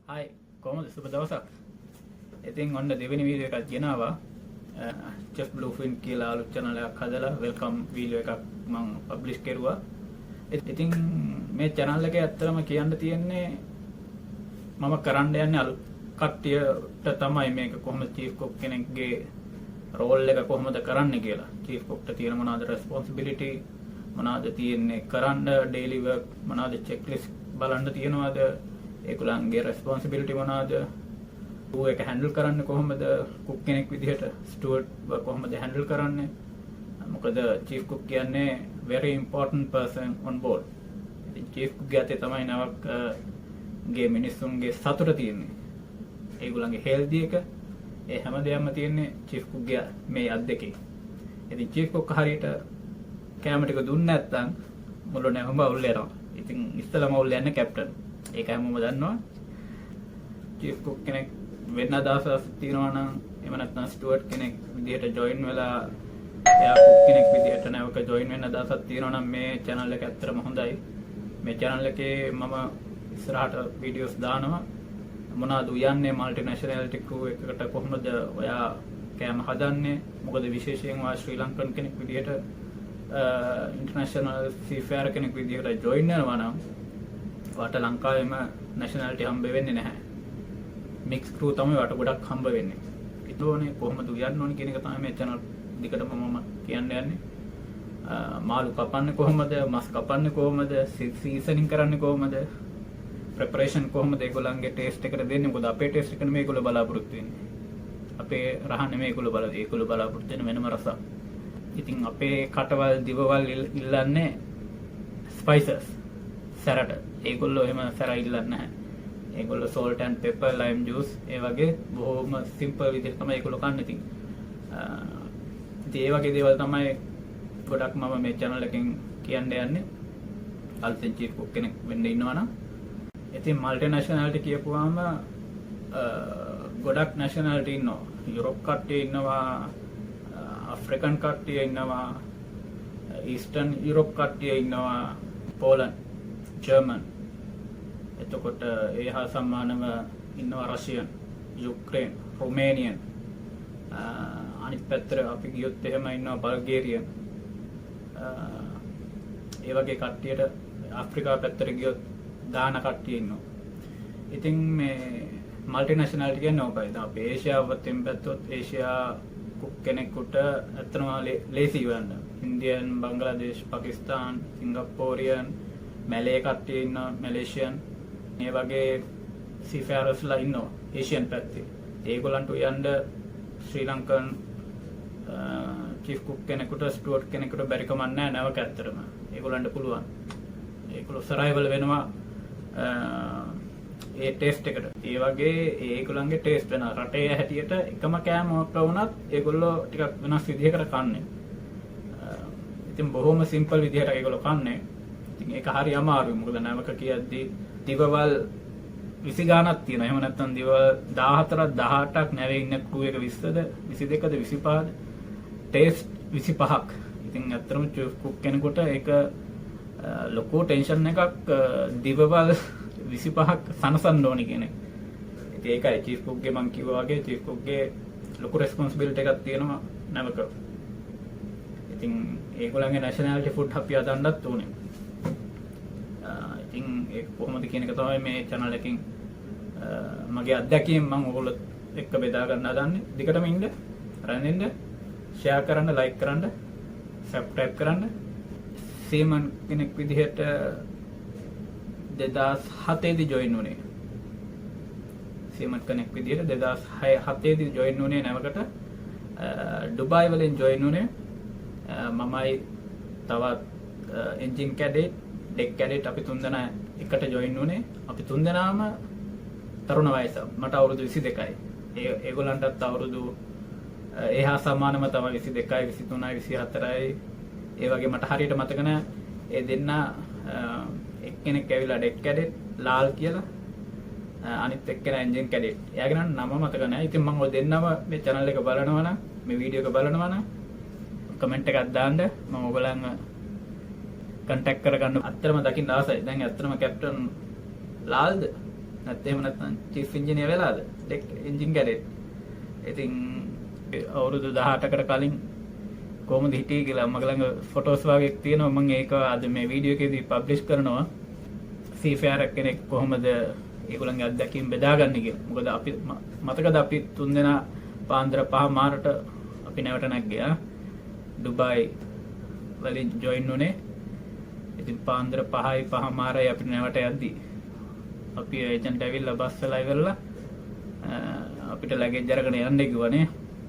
හයි කොහොමද සුබ දවසක්. ඉතින් ඔන්න දෙවෙනි වීඩියෝ එකක් ගෙනාවා. චෙෆ් බ්ලූෆින් කියලා අලුත් channel එකක් හදලා වෙල්කම් වීඩියෝ එකක් මම පබ්ලිෂ් කරුවා. ඉතින් මේ channel එකේ ඇත්තටම කියන්න තියෙන්නේ මම කරන්න යන්නේ අලුත් කට්ටියට තමයි මේක කොහොමද චීෆ් කුක් කෙනෙක්ගේ රෝල් එක කොහොමද කරන්නේ කියලා. චීෆ් කුක්ට තියෙන මොනවාද රෙස්පොන්සිබිලිටි මොනවාද තියෙන්නේ කරන්න ඩේලි වර්ක් මොනවාද චෙක්ලිස්ට් බලන්න තියෙනවාද ඒගොල්ලන්ගේ රෙස්පොන්සිබිලිටි මොනවාද ඌ එක හැන්ඩල් කරන්න කොහොමද කුක් කෙනෙක් විදිහට ස්ටුවර්ඩ් කොහොමද හැන්ඩල් කරන්නේ මොකද චීෆ් කුක් කියන්නේ very important person on board. ඉතින් චීෆ් කුක් ගියත් තමයි නවක් ගේ මිනිස්සුන්ගේ සතුට තියෙන්නේ ඒගොල්ලන්ගේ හෙල්දි එක ඒ හැම දෙයක්ම තියෙන්නේ චීෆ් කුක් ගේ මේ අත් දෙකේ. ඉතින් චීෆ් කුක් හරියට කැම ටික දුන්නේ නැත්නම් මුළු නැවම අවුල් වෙනවා. ඉතින් ඉස්සලම අවුල් යන්නේ කැප්ටන්. ඒක හැමෝම දන්නවා. චීෆ් කුක් කෙනෙක් වෙන්න අදහසක් තියෙනවා නම් එහෙම නැත්නම් ස්ටුවර්ඩ් කෙනෙක් විදිහට ජොයින් වෙලා එයා කුක් කෙනෙක් විදිහට නැවක ජොයින් වෙන්න අදහසක් තියෙනවා නම් මේ channel එක ඇත්තටම හොඳයි. මේ channel එකේ මම ඉස්සරහට වීඩියෝස් දානවා. මොනවද උයන්නේ මල්ටි නැෂනැලිටි ක්‍රූ එකකට කොහොමද ඔයා කැම හදන්නේ මොකද විශේෂයෙන් වා ශ්‍රී ලංකන් කෙනෙක් විදිහට ඉන්ටර්නැෂනල් සීෆෙයාර් කෙනෙක් විදිහට ජොයින් වෙනවා නම් වාට ලංකාවේම නැෂනැලිටි හම්බ වෙන්නේ නැහැ. මික්ස් ක්‍රූ තමයි වාට ගොඩක් හම්බ වෙන්නේ. ඒතෝනේ කොහොමද උයන්න ඕනේ කියන එක තමයි මේ channel දිගටම මම කියන්න යන්නේ. මාළු කපන්නේ කොහොමද, මස් කපන්නේ කොහොමද, සීසනින් කරන්නේ කොහොමද, ප්‍රෙපරේෂන් කොහොමද ඒගොල්ලන්ගේ ටේස්ට් එකට දෙන්නේ. මොකද අපේ ටේස්ට් එක නෙමෙයි ඒගොල්ලෝ බලාපොරොත්තු වෙන්නේ. අපේ රහන් නෙමෙයි ඒගොල්ලෝ බලාපොරොත්තු වෙන වෙනම රසක්. ඉතින් අපේ කටවල් දිවවල් ඉල්ලන්නේ ස්පයිසස් සැරට. ඒගොල්ලෝ එහෙම සැර ඉල්ලන්නේ නැහැ. ඒගොල්ලෝ salt and pepper lime juice ඒ වගේ බොහොම සිම්පල් විදිහට තමයි ඒගොල්ලෝ කන්නේ. ඉතින් ඒ වගේ දේවල් තමයි ගොඩක් මම මේ channel එකෙන් කියන්න යන්නේ. අලුතෙන් චීෆ් කුක් කෙනෙක් වෙන්න ඉන්නවා නම්. ඉතින් මල්ටි නැෂනැලිටි කියපුවාම ගොඩක් නැෂනැලිටි ඉන්නවා. යුරෝප් කට්ටිය ඉන්නවා, ආෆ්‍රිකන් කට්ටිය ඉන්නවා, ඊස්ටර්න් යුරෝප් කට්ටිය ඉන්නවා, පෝලන්ඩ්, ජර්මන්. එතකොට ඒ හා සමානව ඉන්නවා රෂියන්, යුක්‍රේන්, රුමේනියන්. අනිත් පැත්තට අපි ගියොත් එහෙම ඉන්නවා බල්ගේරියන්. ඒ වගේ කට්ටියට ආෆ්‍රිකාව පැත්තට ගියොත් දාන කට්ටිය ඉන්නවා. ඉතින් මේ මල්ටි නැෂනැලිටි කියන්නේ ඕකයි. දැන් අපි ඒෂියාවෙන් පැත්තොත් ඒෂියා කුක් කෙනෙකුට ඇත්තම ලේසි වෙන්න. ඉන්දියන්, බංග්ලාදේශ්, පාකිස්තාන්, සිංගප්පෝරියන්, මැලේ කට්ටිය ඉන්නවා, මැලේසියන්. මේ වගේ සීෆෙයාරර්ස්ලා ඉන්නවා ඒෂියන් පැත්තේ. ඒගොල්ලන්ට යන්න ශ්‍රී ලංකන් චීෆ් කුක් කෙනෙකුට ස්ටුවර්ඩ් කෙනෙකුට බැරි කමක් නැහැ නැවක ඇත්තටම. ඒගොල්ලන්ට පුළුවන්. ඒගොල්ලෝ සරයිවල් වෙනවා ඒ ටේස්ට් එකට. ඒ වගේ ඒගොල්ලන්ගේ ටේස්ට් වෙන රටේ හැටියට එකම කෑම වුණත් ඒගොල්ලෝ ටිකක් වෙනස් විදිහකට කන්නේ. ඉතින් බොහොම සිම්පල් විදිහට ඒගොල්ලෝ කන්නේ. ඉතින් ඒක හරි අමාරුයි. මොකද නැවක කියද්දි දිවවල් 20 ගානක් තියෙනවා. එහෙම නැත්නම් දිවවල් 14ක් 18ක් නැවේ ඉන්න ක්‍රූ එක 20ද 22ද 25ද ටේස්ට් 25ක්. ඉතින් ඇත්තටම චීෆ් කුක් කෙනෙකුට ඒක ලොකු ටෙන්ෂන් එකක් දිවවල් 25ක් සනසන්න ඕනි කියන එක. ඉතින් ඒකයි චීෆ් කුක්ගේ මම කිව්වා වගේ චීෆ් කුක්ගේ ලොකු රෙස්පොන්සිබිලිටි එකක් තියෙනවා නැවක. ඉතින් ඒගොල්ලන්ගේ නැෂනැලිටි ෆුඩ් අපි හදන්නත් ඕනේ. ඉතින් ඒක කොහොමද කියන එක තමයි මේ channel එකෙන් මගේ අත්දැකීම් මම ඔයගොල්ලොත් එක්ක බෙදා ගන්න හදන්නේ. දිගටම ඉන්න, රැඳෙන්න, share කරන්න, like කරන්න, subscribe කරන්න. සීමන් කෙනෙක් විදිහට 2007 දී ජොයින් වුණේ. සීමන් කෙනෙක් විදිහට 2007 දී ජොයින් වුණේ නැවකට. ඩුබායි වලින් ජොයින් වුණේ. මමයි තවත් එන්ජින් කැඩෙට්, ඩෙක් කැඩෙට් අපි තුන්දෙනා එකට ජොයින් වුණේ. අපි තුන්දෙනාම තරුණ වයස. මට අවුරුදු 22යි. ඒගොල්ලන්ටත් අවුරුදු එහා සමානම තමයි 22යි, 23යි, 24යි. ඒ වගේ මට හරියට මතක නැහැ. ඒ දෙන්න එක්කෙනෙක් ඇවිල්ලා ඩෙක් කැඩෙට් ලාල් කියලා. අනිත් එක්කෙනා එන්ජින් කැඩෙට්. එයාගේ නම මතක නැහැ. ඉතින් මම ඔය දෙන්නම මේ channel එක බලනවා නම්, මේ වීඩියෝ එක බලනවා නම් කමෙන්ට් එකක් දාන්න. මම ඔයගලන්ව contact කරගන්න අත්‍තරම දකින්න ආසයි. දැන් ඇත්තටම කැප්ටන් ලාල්ද නැත්නම් නැත්නම් චීෆ් ඉංජිනේර් වෙලාද ටෙක් එන්ජින් කැඩෙත්. ඉතින් අවුරුදු 18කට කලින් කොහොමද හිටියේ කියලා මගේ ළඟ ෆොටෝස් වගේ තියෙනවා. මම ඒක අද මේ වීඩියෝ එකේදී පබ්ලිෂ් කරනවා. සීෆෙයාර් කෙනෙක් කොහොමද ඒගොල්ලන්ගේ අත්දැකීම් බෙදාගන්නේ කියලා. මොකද අපි මතකද අපි 3 දෙනා පාන්දර 5 මාරට අපි නැවට නැග්ගා. ඩුබායි වලින් ජොයින් වුණේ. ඉතින් පාන්දර 5 මාරයි අපි නැවට යද්දි අපි ඒජන්ට් ඇවිල්ලා බස් වෙලා ඉවරලා අපිට ලැගේජ් අරගෙන යන්න කිව්වනේ.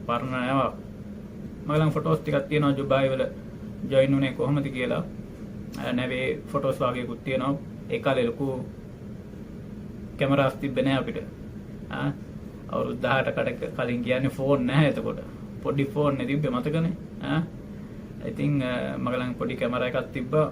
පරණ නැවක්. මගේ ළඟ ෆොටෝස් ටිකක් තියෙනවා ඩුබායි වල ජොයින් වුණේ කොහොමද කියලා. නැවේ ෆොටෝස් වගේකුත් තියෙනවා. ඒ කාලේ ලොකු කැමරාස් තිබ්බේ නැහැ අපිට. අවුරුදු 18කට කලින් කියන්නේ ෆෝන් නැහැ එතකොට. පොඩි ෆෝන් නේ තිබ්බේ මතකනේ. ඉතින් මගේ ළඟ පොඩි කැමරා එකක් තිබ්බා.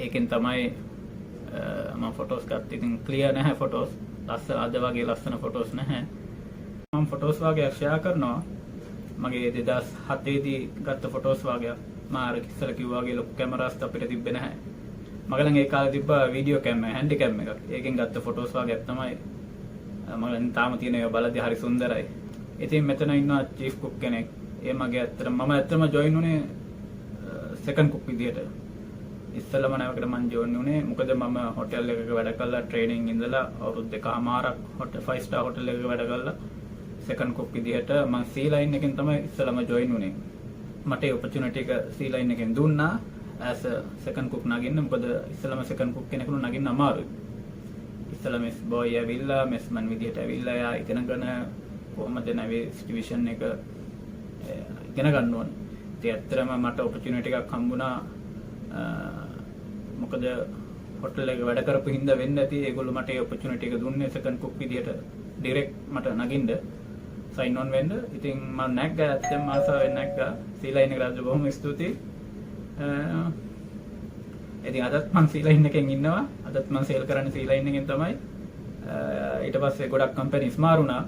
ඒකෙන් තමයි මම ෆොටෝස් ගත්තේ. ඉතින් ක්ලියර් නැහැ ෆොටෝස්. ලස්සන අද වගේ ලස්සන ෆොටෝස් නැහැ. මම ෆොටෝස් වගේ ෂෙයා කරනවා. මගේ 2007 දී ගත්ත ෆොටෝස් වගේ මාර ඉස්සර කිව්වා වගේ ලොකු කැමරාස් අපිට තිබ්බේ නැහැ. මගේ ළඟ ඒ කාලේ තිබ්බා වීඩියෝ කැම් එක, හැන්ඩි කැම් එකක්. ඒකෙන් ගත්ත ෆොටෝස් වගේ තමයි මම ළඟ තාම තියෙන ඒවා බලද්දී හරි සුන්දරයි. ඉතින් මෙතන ඉන්නවා චීෆ් කුක් කෙනෙක්. ඒ මගේ ඇත්තටම ජොයින් වුණේ සෙකන්ඩ් කුක් විදියට. ඉස්සෙල්ලම නැවකට මම ජොයින් වුණේ මොකද මම හොටෙල් එකක වැඩ කළා ට්‍රේනින් ඉඳලා අවුරුදු 2කමාරක් 5 ස්ටාර් හොටෙල් එකක වැඩ කළා. සෙකන්ඩ් කුක් විදියට මම සී ලයින් එකෙන් තමයි ඉස්සෙල්ලම ජොයින් වුණේ. මට ඒ ඔපචුනිටි එක සී ලයින් එකෙන් දුන්නා as a second cook නගින්න. මොකද ඉස්සෙල්ලම second cook කෙනෙකුට නගින්න අමාරුයි. ඉස්සෙල්ලා මෙස් බොයි ඇවිල්ලා මෙස්මන් විදියට ඇවිල්ලා යා ඉගෙනගෙන කොහොමද නැවිගේෂන් එක ඉගෙන ගන්න ඕනේ. ඉතින් ඇත්තටම මට ඔපචුනිටි එකක් හම්බුණා. මොකද හොටෙල් එකේ වැඩ කරපු හින්දා වෙන්න ඇති ඒගොල්ලෝ මට ඒ ඔපචුනිටි එක දුන්නේ second cook විදියට ඩිරෙක්ට් මට නගින්න සයින් ඔන් වෙන්න. ඉතින් මම නැග්ගා. ඇත්තටම ආසාවෙන් නැග්ගා. සී ලයින් එකට ආද බොහොම ස්තුතියි. ඉතින් අදත් මම සී ලයින් එකෙන් ඉන්නවා. අදත් මම සේල් කරන්නේ සී ලයින් එකෙන් තමයි. ඊට පස්සේ ගොඩක් කම්පැනිස් මාරුණා.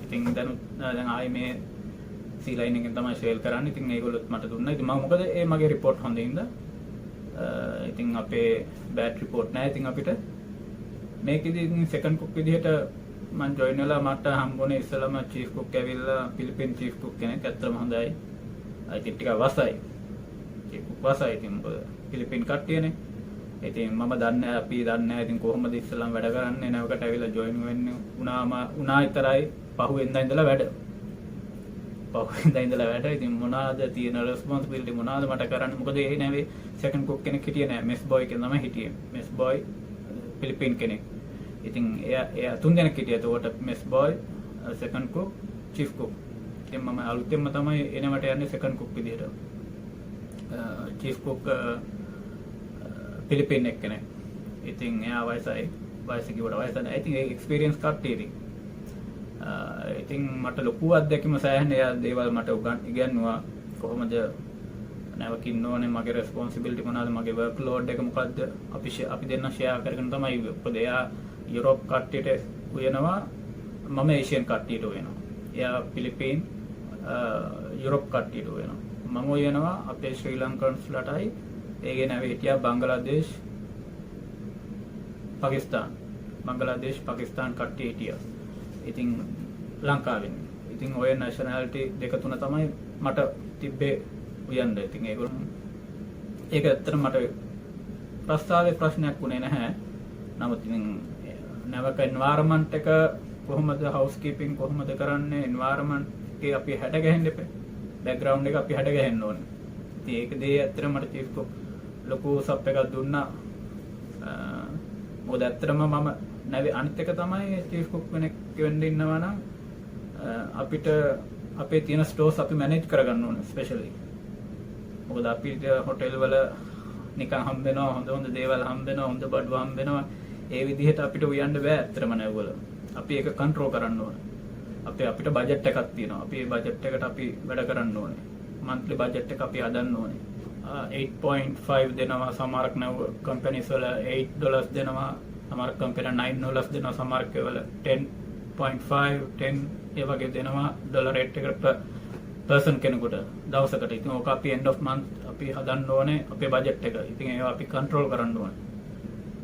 ඉතින් දැන් ආයේ මේ සී ලයින් එකෙන් තමයි සේල් කරන්නේ. ඉතින් ඒගොල්ලොත් මට දුන්නා. ඉතින් මම මොකද ඒ මගේ report හොඳින්ද. ඉතින් අපේ බෑඩ් report නැහැ. ඉතින් අපිට මේකෙදි ඉතින් second cook විදිහට මම ජොයින් වෙලා මට හම්බුනේ ඉස්සලම චීෆ් කුක් ඇවිල්ලා පිලිපින් චීෆ් කුක් කෙනෙක්. ඇත්තටම හොඳයි. ඉතින් ටිකක් වසයි. Chief cook වසයි. ඉතින් පිලිපින් කට්ටියනේ. ඉතින් මම දන්නේ අපි දන්නේ ඉතින් කොහොමද ඉස්සලම වැඩ කරන්නේ. නැවකට ඇවිල්ලා ජොයින් වෙන්නේ උනා විතරයි පහුවෙන්දා ඉඳලා වැඩ. පහුවෙන්දා ඉඳලා වැඩ. ඉතින් මොනවාද තියෙන රෙස්පොන්සිබිලිටි මොනවාද මට කරන්න. මොකද ඒ නැවේ සෙකන්ඩ් කුක් කෙනෙක් හිටියේ නෑ. මෙස් බොයි කෙනෙක් තමයි හිටියේ. මෙස් බොයි පිලිපින් කෙනෙක්. ඉතින් එයා 3 දෙනෙක් හිටියා. ඒකට mess boy, second cook, chief cook. ඉතින් මම අලුතෙන්ම තමයි එනවට යන්නේ සෙකන්ඩ් කුක් විදියට. චීෆ් කුක් පිලිපින් එක්කෙනෙක්. ඉතින් එයා වයසයි කිව්වට වයස නැහැ. ඉතින් ඒ එක්ස්පීරියන්ස් කට්ටිය ඉතින් මට ලොකු අත්දැකීම සෑහෙන එයා දේවල් මට ඉගන්නුවා. කොහොමද නැවකින්න ඕනේ, මගේ රෙස්පොන්සිබිලිටි මොනවාද, මගේ වර්ක් ලෝඩ් එක මොකද්ද, අපි දෙන්න ෂෙයා කරගෙන තමයි. මොකද එයා යුරෝප් කට්ටියට උයනවා, මම ඒෂියන් කට්ටියට උයනවා. එයා පිලිපීන් යුරෝප් කට්ටියට උයනවා. මම උයනවා අපේ ශ්‍රී ලංකන්ස්ලටයි. ඒකේ නැවේ හිටියා බංගලාදේශ්, පාකිස්තාන් කට්ටිය හිටියා. ඉතින් ලංකාවෙන්. ඉතින් ඔය නැෂනැලිටි දෙක තුන තමයි මට තිබ්බේ උයන්න. ඉතින් ඒක ඇත්තට මට ප්‍රශ්නයක් වුණේ නැහැ. නමුත් ඉතින් නැවක එන්වයරන්මන්ට් එක කොහොමද, හවුස් කීපින් කොහොමද කරන්නේ, එන්වයරන්මන්ට් එකේ අපි හැඩ ගැහෙන්න එපා. බෑග්ග්‍රවුන්ඩ් එක අපි හැඩ ගැහෙන්න ඕනේ. ඉතින් ඒක දේ ඇත්තට මට චීෆ් කුක් ලොකු සප් එකක් දුන්නා. මොකද ඇත්තටම මම නැවේ අනිත් එක තමයි චීෆ් කුක් කෙනෙක් වෙන්න ඉන්නවා නම් අපිට අපේ තියෙන ස්ටෝර්ස් අපි මැනේජ් කරගන්න ඕනේ ස්පෙෂලි. මොකද අපිට හොටෙල් වල නිකන් හම්බ වෙනවා, හොඳ දේවල් හම්බ වෙනවා, හොඳ බඩු හම්බ වෙනවා. ඒ විදිහට අපිට උයන්න බෑ ඇත්තටම නැවවල. අපි ඒක කන්ට්‍රෝල් කරන්න ඕනේ. අපිට බජට් එකක් තියෙනවා. අපි ඒ බජට් එකට අපි වැඩ කරන්න ඕනේ. මන්ත්ලි බජට් එක අපි හදන්න ඕනේ. 8.5 දෙනවා සමහරක් නැව කම්පැනිස් වල $8 දෙනවා. සමහර කම්පැනි $9 දෙනවා. සමහර වල 10.5 10 ඒ වගේ දෙනවා ඩොලර් රේට් එකට පර්සන් කෙනෙකුට දවසකට. ඉතින් ඕක අපි end of month අපි හදන්න ඕනේ අපේ බජට් එක. ඉතින් ඒවා අපි කන්ට්‍රෝල් කරන්න ඕනේ.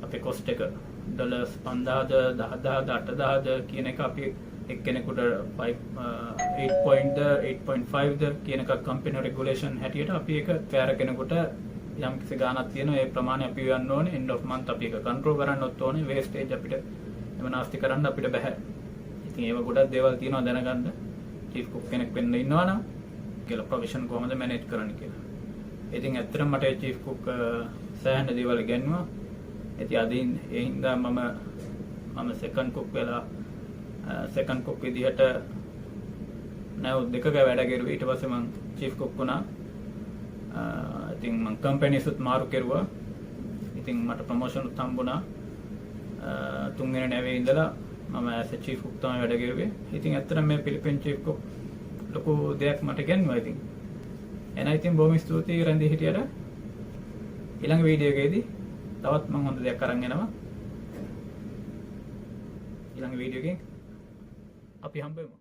අපේ කොස්ට් එක ඩොලර්ස් 5000ද 10000ද 8000ද කියන එක අපි එක්කෙනෙකුට 8.5ද කියන එක කම්පැනි රෙගුලේෂන් හැටියට අපි ඒක පෑර කෙනෙකුට යම් කිසි ගාණක් තියෙනවා ඒ ප්‍රමාණය අපි යන්න ඕනේ end of month අපි ඒක කන්ට්‍රෝල් කරන්නත් ඕනේ wastage අපිට එම නාස්ති කරන්න අපිට බෑ. ඉතින් ඒව ගොඩක් දේවල් තියෙනවා දැනගන්න. චීෆ් කුක් කෙනෙක් වෙන්න ඉන්නවා නම් කියලා ප්‍රොෆෙෂන් කොහොමද මැනේජ් කරන්න කියලා. ඉතින් ඇත්තටම මට චීෆ් කුක් සෑහෙන දේවල් ඉගෙනුවා. ඉතින් අදින් ඒ හින්දා මම සෙකන්ඩ් කුක් වෙලා සෙකන්ඩ් කුක් විදිහට නැව දෙකක වැඩ කෙරුවා. ඊට පස්සේ මම චීෆ් කුක් වුණා. ඉතින් මම කම්පැනිස්ත් මාරු කෙරුවා. ඉතින් මට ප්‍රොමෝෂන් උත් හම්බුණා. තුන්වෙනි නැවේ ඉඳලා මම ඇස් චීෆ් කුක් තමයි වැඩ කෙරුවේ. ඉතින් ඇත්තටම මේ පිලිපින් චීෆ් කුක් ලොකු දෙයක් මට ඉගෙනුවා ඉතින්. එහෙනම් ඉතින් බොහොම ස්තුතියි රැඳී හිටියට. ඊළඟ වීඩියෝ එකේදී තවත් මම හොඳ දෙයක් අරන් එනවා. ඊළඟ වීඩියෝ එකෙන් අපි හම්බෙමු.